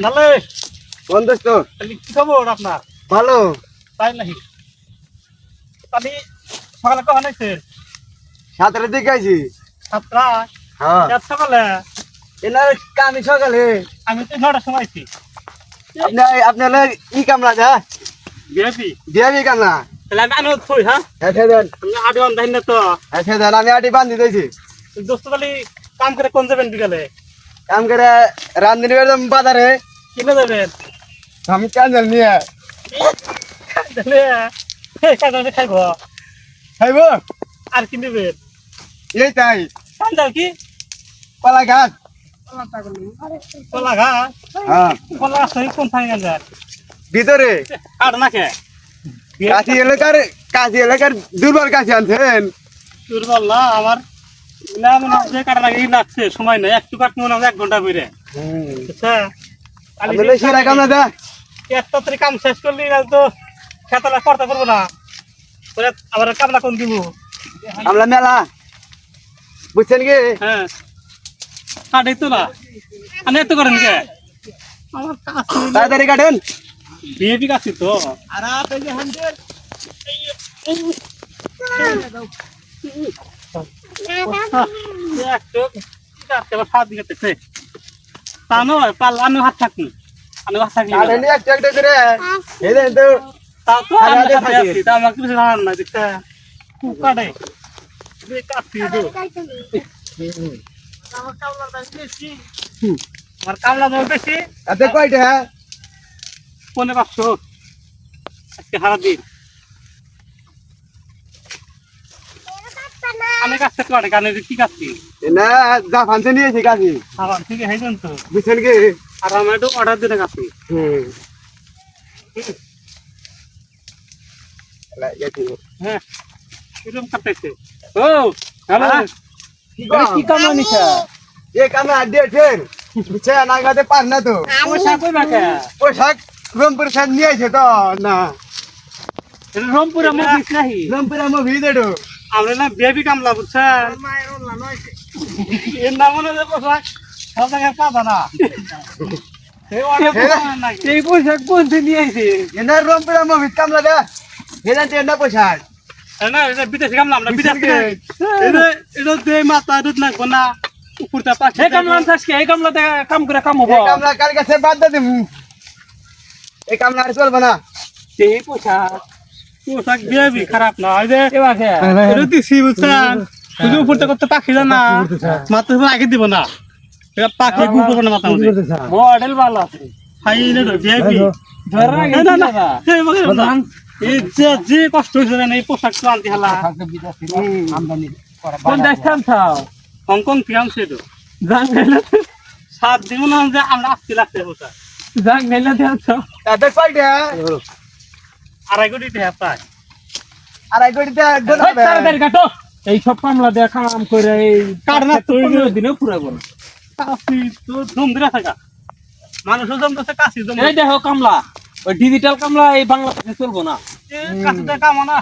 নালে কোন দোস্ত? কি খবর আপনার? ভালো। তাই নাকি? আমি সকালে কখন আইছে? 7টার দিকে আইছি। সাতটা? হ্যাঁ। এত সকালে? এনার কামি সকালে। আমি তো 9টার সময় আইছি। আপনি হলে ই কামলা যা বিয়াপি? দিয়াবি কামলা। তাহলে আমি আনো থই হ্যাঁ? এসে দেন আমি আডি অন দাইন না তো। এসে দেন আমি আটি বান্ধি দিয়েছি। দোস্ত তাহলে কাম করে কোন যাবেন বিকালে? কাম করে রান্ধনি বেরোম বাজারে। কিনে যাবেন? আমি ক্যান্ডেল নিয়ে তাহলে কাঁদালে খাইব। খাইব আর কি নেবেন? এই তাই কাঁদাল কি? কলা গাছ। কলা গাছ? হ্যাঁ কলা গাছ কোন থাকি গাছ? ভিতরে আর না কে? কাশি এলাকার দুর্বল কাশি আনছেন। দুর্বল না আমার না মনে হচ্ছে কাটা লাগে লাগছে সময় নেই একটু কাট মনে হয় 1 ঘন্টা বেরে আচ্ছা সেরা কামলা দা এত তাড়াতাড়ি কাম শেষ করলি না তো খেতালা করতে পারবো না পরে আবার কামলা কোন দিব কামলা মেলা বুঝছেন কি? হ্যাঁ কাটাই তো না আমি এত করেন কে আমার কাজ তাড়াতাড়ি কাটেন। বিএপি কাছি তো আর এই যে হান্ডের একটু সাত দিকে তা নয় পারলে আমি হাত থাকি আমি হাত থাকি কাটেন একটা একটা করে এই দেন তো তাও তো আমি হাতে আছি তা আমাকে কিছু জানান না দেখতে খুব কাটে কাটছি তো আমার কামলার দাম বেশি আমার কামলার দাম বেশি এতে কয়টা? 500 আজকে হারা দিন আমি কাছে কাটে কানে কি কাটছি না যা ফানতে নিয়েছি কাশি আবার ঠিক আছে তো বুঝছেন কি? আর আমি একটু অর্ডার দিতে কাটছি হ্যাঁ এরকম কাটতেছে ও হ্যালো কি কামলা নিছা এ কামলা দিয়েছেন বুঝছে না গাতে পার না তো পয়সা কই বাকা পোশাক রংপুর সাথে নিয়ে আইছে তো না রংপুরে মুভিস নাহি রংপুর আমার ভিড় আমরা না বেবি কামলা বুঝছেন এর নাম মনে হয় পোশাক সব জায়গায় পাবা না এই পোশাক কোন থেকে নিয়ে আইছে এনার রংপুর আমার ভিড় কামলা দা এনা টেন্ডা পোশাক না এটা বিদেশি কামলা আমরা বিদেশি এটা দে মাথা দুধ লাগবো না উপরটা পাশে এই কামলা আজকে এই কামলাতে কাম করে কাম হবো এই কামলা কাল কাছে বাদ দে দিমু এই কামলা আর চলবে না এই পোশাক বেবি খারাপ না ওই যে এটা দিছি বুঝছেন শুধু উপরটা করতে পাখি না মাথা আগে দিব না এটা পাখি গুপ করে মাথা মডেল ভালো আছে হাই রে বেবি ধরে রাখে না না এই যে কষ্ট হইছে না এই পোশাক তো আনতে হলা আমদানি কোন দেশ থাও হংকং থেকে আনছে তো জান গেলে 7 দিন না যে আমরা আসতে লাগছে পোশাক জান গেলে দেছো তাতে কয়টা 2.5 কোটি টাকা পায় আর এক কোটিতে একদম হবে তাড়াতাড়ি কাটো এই সব কামলা দেয়া কাম করে এই কাট না তো দিনে পুরাবো না কাশি তো জম ধরে থাকা মানুষও জমতেছে কাশি জম এই দেখো কামলা ওই ডিজিটাল কামলা এই বাংলাদেশে চলবো না কাশিতে কাম না